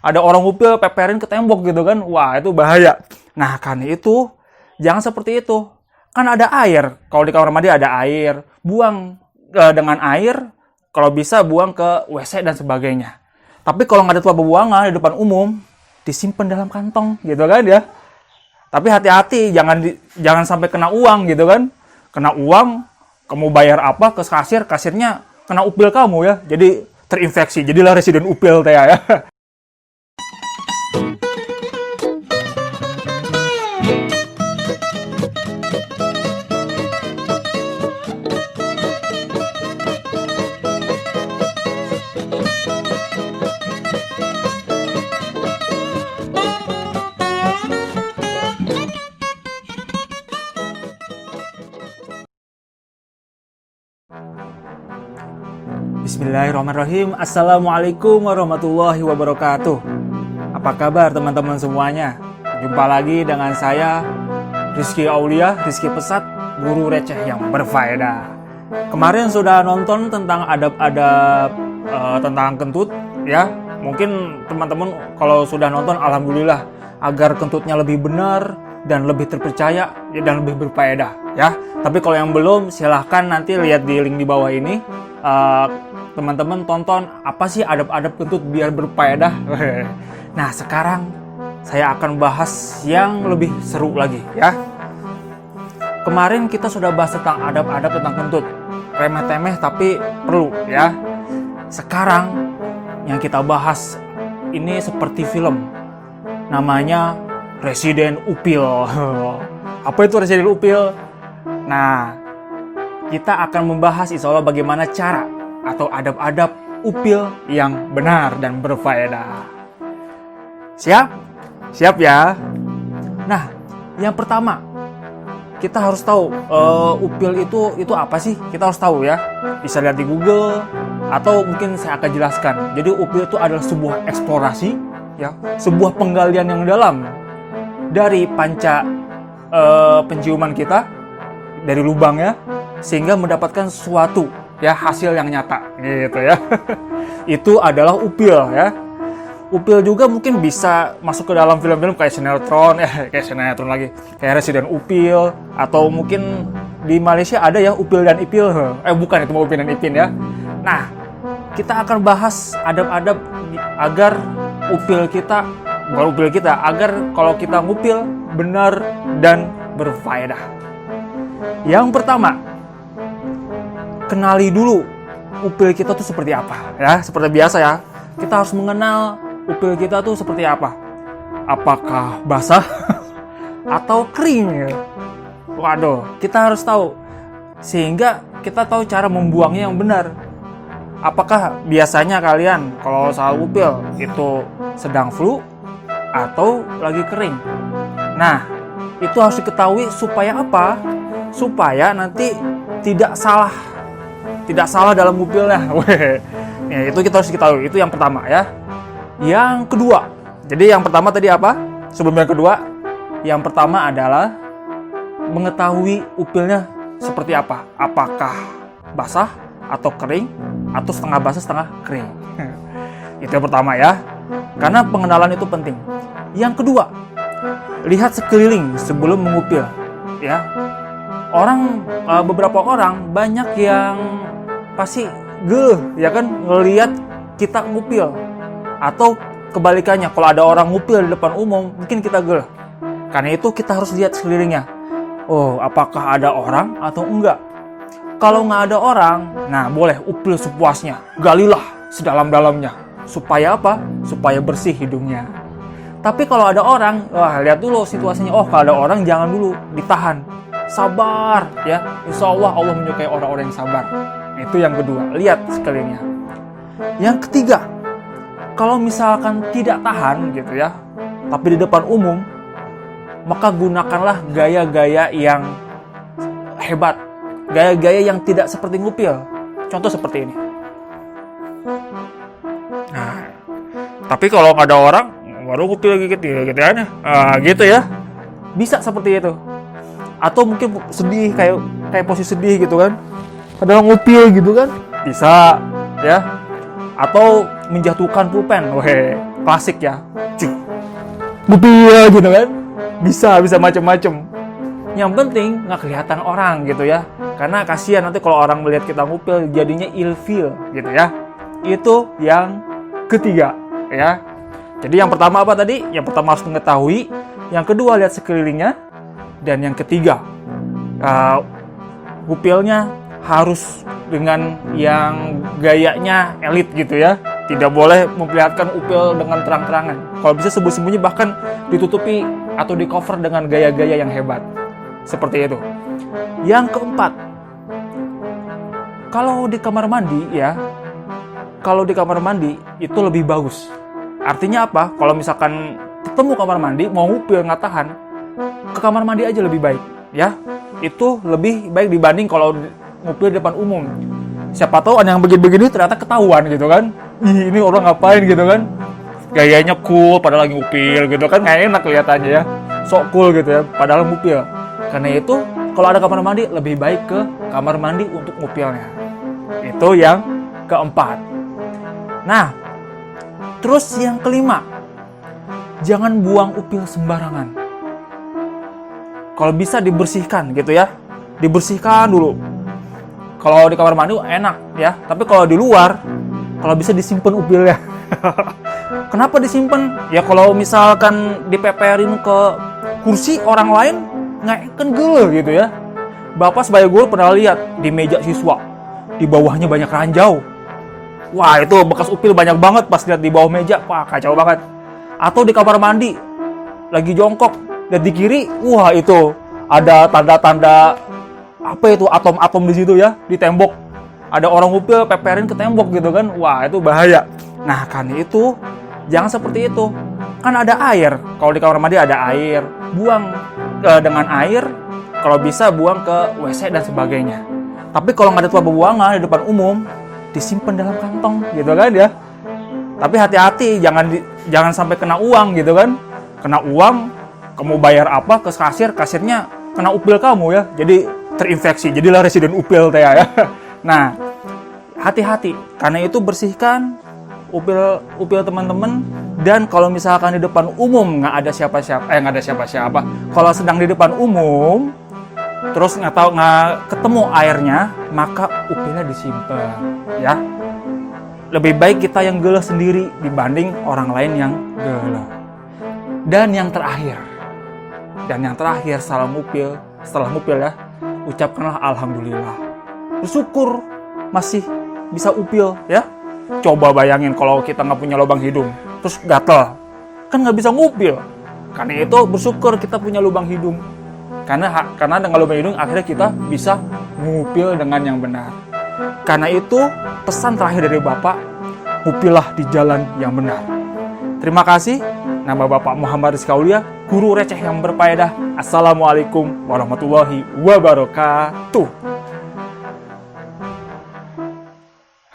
ada orang ngupil peperin ke tembok gitu kan. Wah, itu bahaya. Nah, karena itu jangan seperti itu. Kan ada air. Kalau di kamar mandi ada air. Buang dengan air, kalau bisa buang ke WC dan sebagainya. Tapi kalau nggak ada tempat pembuangan di depan umum, disimpan dalam kantong gitu kan ya. Tapi hati-hati, jangan sampai kena uang gitu kan. Kena uang, kamu bayar apa ke kasir, kasirnya kena upil kamu ya. Jadi terinfeksi, jadilah residen upil teh ya. Bismillahirrahmanirrahim. Assalamualaikum warahmatullahi wabarakatuh. Apa kabar teman-teman semuanya? Jumpa lagi dengan saya Rizky Aulia, Rizky Pesat, guru receh yang berfaedah. Kemarin sudah nonton tentang adab-adab tentang kentut ya. Mungkin teman-teman kalau sudah nonton alhamdulillah, agar kentutnya lebih benar dan lebih terpercaya dan lebih berfaedah ya. Tapi kalau yang belum, silahkan nanti lihat di link di bawah ini. Teman-teman tonton apa sih adab-adab kentut biar berfaedah. Nah, sekarang saya akan bahas yang lebih seru lagi ya. Kemarin kita sudah bahas tentang adab-adab tentang kentut, remeh-temeh tapi perlu ya. Sekarang yang kita bahas ini seperti film, namanya Residen Upil. Apa itu Residen Upil? Nah, kita akan membahas insya Allah bagaimana cara atau adab-adab upil yang benar dan berfaedah. Siap? Siap ya? Nah, yang pertama, kita harus tahu upil itu apa sih? Kita harus tahu ya. Bisa lihat di Google atau mungkin saya akan jelaskan. Jadi upil itu adalah sebuah eksplorasi ya, sebuah penggalian yang dalam dari panca penciuman kita, dari lubangnya, sehingga mendapatkan sesuatu ya, hasil yang nyata gitu ya. Itu adalah upil ya. Upil juga mungkin bisa masuk ke dalam film-film kayak sinetron lagi, kayak Residen Upil, atau mungkin di Malaysia ada ya Upil dan Ipil. Bukan, itu mau Upil dan Ipin ya. Nah, kita akan bahas adab-adab agar agar kalau kita ngupil benar dan berfaedah. Yang pertama, kenali dulu upil kita tuh seperti apa ya. Seperti biasa ya, kita harus mengenal upil kita tuh seperti apa. Apakah basah atau kering? Waduh, kita harus tahu sehingga kita tahu cara membuangnya yang benar. Apakah biasanya kalian kalau soal upil itu sedang flu atau lagi kering? Nah, itu harus diketahui supaya apa? Supaya nanti tidak salah dalam upilnya. Ya, itu kita harus ketahui. Itu yang pertama ya. Yang kedua, jadi yang pertama tadi apa? Sebelum yang kedua, yang pertama adalah mengetahui upilnya seperti apa. Apakah basah atau kering, atau setengah basah setengah kering. Itu yang pertama ya. Karena pengenalan itu penting. Yang kedua, lihat sekeliling sebelum mengupil ya. Beberapa orang banyak yang pasti ya kan ngelihat kita ngupil, atau kebalikannya, kalau ada orang ngupil di depan umum mungkin kita Karena itu kita harus lihat sekelilingnya. Oh, apakah ada orang atau enggak? Kalau nggak ada orang, nah boleh upil sepuasnya, galilah sedalam-dalamnya. Supaya apa? Supaya bersih hidungnya. Tapi kalau ada orang, lihat dulu situasinya. Oh, kalau ada orang jangan dulu ditahan. Sabar ya, insya Allah menyukai orang-orang yang sabar. Itu yang kedua, lihat sekelilingnya. Yang ketiga, kalau misalkan tidak tahan gitu ya, tapi di depan umum, maka gunakanlah gaya-gaya yang hebat, gaya-gaya yang tidak seperti ngupil. Contoh seperti ini. Nah, tapi kalau nggak ada orang, baru ngupil gitu ya. Bisa seperti itu. Atau mungkin sedih, kayak posisi sedih gitu kan, padahal ngupil gitu kan, bisa ya. Atau menjatuhkan pulpen, klasik ya. Ngupil gitu kan. Bisa macam-macam. Yang penting nggak kelihatan orang gitu ya. Karena kasihan nanti kalau orang melihat kita ngupil jadinya ilfeel gitu ya. Itu yang ketiga ya. Jadi yang pertama apa tadi? Yang pertama harus mengetahui, yang kedua lihat sekelilingnya, dan yang ketiga ngupilnya harus dengan yang gayanya elit gitu ya. Tidak boleh memperlihatkan upil dengan terang-terangan. Kalau bisa sembunyi-sembunyi, bahkan ditutupi atau di cover dengan gaya-gaya yang hebat. Seperti itu. Yang keempat, kalau di kamar mandi ya, kalau di kamar mandi itu lebih bagus. Artinya apa? Kalau misalkan ketemu kamar mandi, mau ngupil nggak tahan, ke kamar mandi aja lebih baik ya. Itu lebih baik dibanding kalau ngupil di depan umum. Siapa tahu ada yang begini-begini ternyata ketahuan gitu kan. Ih, ini orang ngapain gitu kan. Gayanya cool padahal lagi ngupil gitu kan. Nggak enak kelihatannya ya. Sok cool gitu ya padahal ngupil. Karena itu kalau ada kamar mandi lebih baik ke kamar mandi untuk ngupilnya. Itu yang keempat. Nah, terus yang kelima, jangan buang upil sembarangan. Kalau bisa dibersihkan gitu ya. Dibersihkan dulu. Kalau di kamar mandi enak ya, tapi kalau di luar, kalau bisa disimpan upilnya. Kenapa disimpan? Ya kalau misalkan dipeperin ke kursi orang lain, nggak kan gelo gitu ya. Bapak sebagai guru pernah lihat di meja siswa, di bawahnya banyak ranjau. Wah, itu bekas upil banyak banget pas lihat di bawah meja. Wah, kacau banget. Atau di kamar mandi, lagi jongkok, dan di kiri, wah itu ada tanda-tanda apa itu, atom-atom di situ ya, di tembok. Ada orang upil peperin ke tembok gitu kan. Wah, itu bahaya. Nah, karena itu jangan seperti itu. Kan ada air. Kalau di kamar mandi ada air, buang dengan air. Kalau bisa buang ke WC dan sebagainya. Tapi kalau nggak ada tempat pembuangan di depan umum, disimpan dalam kantong gitu kan ya. Tapi hati-hati, jangan sampai kena uang gitu kan. Kena uang, kamu bayar apa ke kasir, kasirnya kena upil kamu ya. Jadi terinfeksi, jadilah residen upil teh ya. Nah, hati-hati, karena itu bersihkan upil teman-teman. Dan kalau misalkan di depan umum nggak ada siapa-siapa. Kalau sedang di depan umum, terus nggak ketemu airnya, maka upilnya disimpan ya. Lebih baik kita yang gelah sendiri dibanding orang lain yang gelah. Dan yang terakhir setelah ngupil ya, ucapkanlah alhamdulillah. Bersyukur masih bisa upil ya. Coba bayangin kalau kita nggak punya lubang hidung, terus gatel, kan nggak bisa ngupil. Karena itu bersyukur kita punya lubang hidung. Karena dengan lubang hidung akhirnya kita bisa ngupil dengan yang benar. Karena itu pesan terakhir dari Bapak, ngupillah di jalan yang benar. Terima kasih. Nama Bapak Muhammad Rizky Aulia, guru receh yang berfaedah. Assalamualaikum warahmatullahi wabarakatuh.